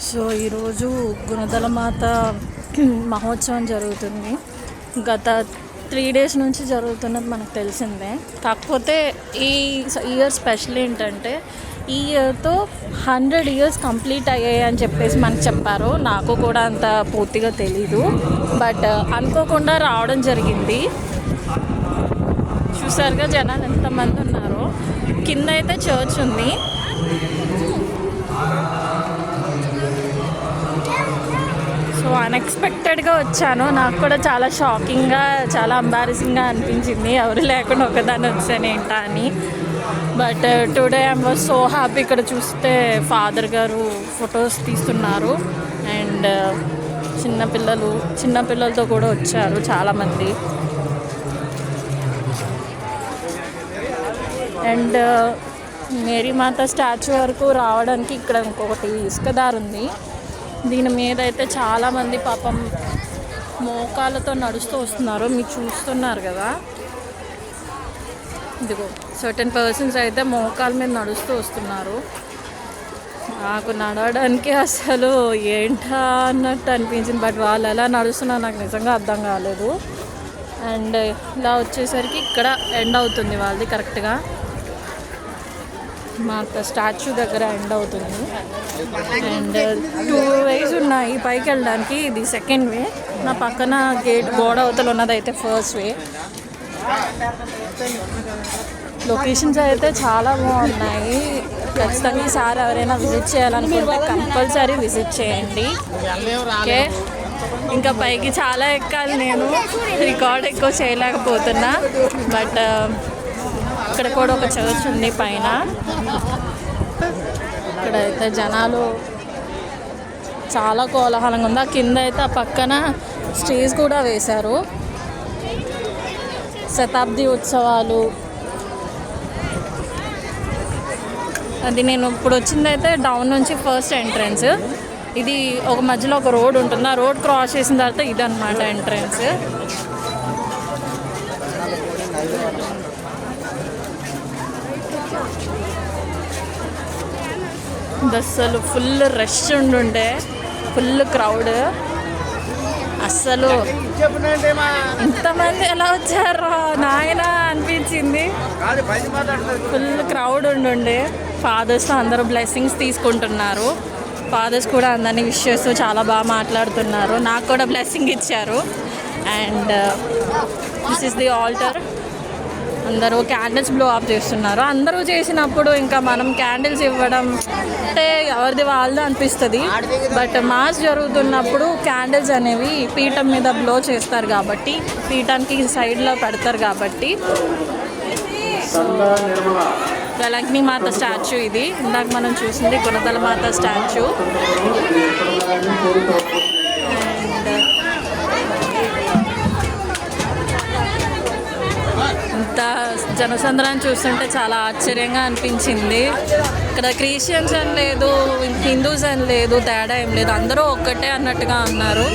So ఈరోజు గుణదలమాత మహోత్సవం జరుగుతుంది. గత 3 days నుంచి జరుగుతున్నది మనకు తెలిసిందే. కాకపోతే ఈ ఇయర్ స్పెషల్ ఏంటంటే ఈ ఇయర్తో 100 years కంప్లీట్ అయ్యాయి అని చెప్పేసి మనకు చెప్పారు. నాకు కూడా అంత పూర్తిగా తెలీదు, బట్ అనుకోకుండా రావడం జరిగింది. చూసారుగా జనాలు ఎంతమంది ఉన్నారో. కింద అయితే చర్చ్ ఉంది. సో అన్ఎక్స్పెక్టెడ్గా వచ్చాను. నాకు కూడా చాలా షాకింగ్గా, చాలా ఎంబారసింగ్గా అనిపించింది. ఎవరు లేకుండా ఒకదాన్ని వచ్చాను ఏంటా అని. But today I was so happy. ఇక్కడ చూస్తే ఫాదర్ గారు ఫొటోస్ తీస్తున్నారు అండ్ చిన్నపిల్లలతో కూడా వచ్చారు చాలామంది. అండ్ మేరీమాత స్టాచ్యూ వరకు రావడానికి ఇక్కడ ఇంకొకటి ఇసుక దారి ఉంది. దీని మీద అయితే చాలామంది పాపం మోకాళ్ళతో నడుస్తూ వస్తున్నారు. మీరు చూస్తున్నారు కదా, ఇదిగో సర్టెన్ పర్సన్స్ అయితే మోకాళ్ళ మీద నడుస్తూ వస్తున్నారు. నాకు నడవడానికి అసలు ఏంటా అన్నట్టు అనిపించింది. బట్ వాళ్ళు ఎలా నడుస్తున్నారు నాకు నిజంగా అర్థం కాలేదు. అండ్ ఇలా వచ్చేసరికి ఇక్కడ ఎండ్ అవుతుంది వాళ్ళది. కరెక్ట్గా మా స్టాచ్యూ దగ్గర ఎండ్ అవుతుంది. అండ్ 2 ways ఉన్నాయి పైకి వెళ్ళడానికి. ఇది సెకండ్ వే. నా పక్కన గోడ అవతల ఉన్నది అయితే ఫస్ట్ వే. లొకేషన్స్ అయితే చాలా బాగున్నాయి. ఖచ్చితంగా ఈసారి ఎవరైనా విజిట్ చేయాలనుకుంటే కంపల్సరీ విజిట్ చేయండి. ఓకే, ఇంకా పైకి చాలా ఎక్కాలి. నేను రికార్డ్ ఎక్కువ చేయలేకపోతున్నా. బట్ ఇక్కడ కూడా ఒక చర్చ్ ఉంది పైన. ఇక్కడైతే జనాలు చాలా కోలాహలంగా ఉంది. ఆ కింద అయితే ఆ పక్కన స్టేజ్ కూడా వేశారు. శతాబ్ది ఉత్సవాలు అది. నేను ఇప్పుడు వచ్చిందైతే డౌన్ నుంచి ఫస్ట్ ఎంట్రన్స్. ఇది ఒక మధ్యలో ఒక రోడ్ ఉంటుంది. ఆ రోడ్ క్రాస్ చేసిన తర్వాత ఇదన్నమాట ఎంట్రన్స్. అస్సలు ఫుల్ రష్ ఉండుండే, ఫుల్ క్రౌడ్. అస్సలు ఇంతమంది ఎలా వచ్చారో నాయన అనిపించింది. Full crowd ఉండుండే. ఫాదర్స్తో అందరూ బ్లెస్సింగ్స్ తీసుకుంటున్నారు. ఫాదర్స్ కూడా అందరినీ విష్ చేస్తూ చాలా బాగా మాట్లాడుతున్నారు. నాకు కూడా బ్లెస్సింగ్ ఇచ్చారు. And this is the altar. అందరూ క్యాండిల్స్ బ్లో ఆఫ్ చేస్తున్నారు. అందరూ చేసినప్పుడు ఇంకా మనం క్యాండిల్స్ ఇవ్వడం అంటే ఎవరిది వాళ్ళది అనిపిస్తుంది. బట్ మాస్ జరుగుతున్నప్పుడు క్యాండిల్స్ అనేవి పీఠం మీద బ్లో చేస్తారు కాబట్టి, పీఠానికి సైడ్లో పెడతారు కాబట్టి. సో వెలంకని మాత స్టాచ్యూ ఇది. ఇందాక మనం చూసింది గుణదల మాత స్టాచ్యూ. ఇంత జనసంద్రాన్ని చూస్తుంటే చాలా ఆశ్చర్యంగా అనిపించింది. ఇక్కడ క్రిస్టియన్స్ అని లేదు, హిందూస్ అని లేదు, తేడా ఏం లేదు, అందరూ ఒక్కటే అన్నట్టుగా ఉన్నారు.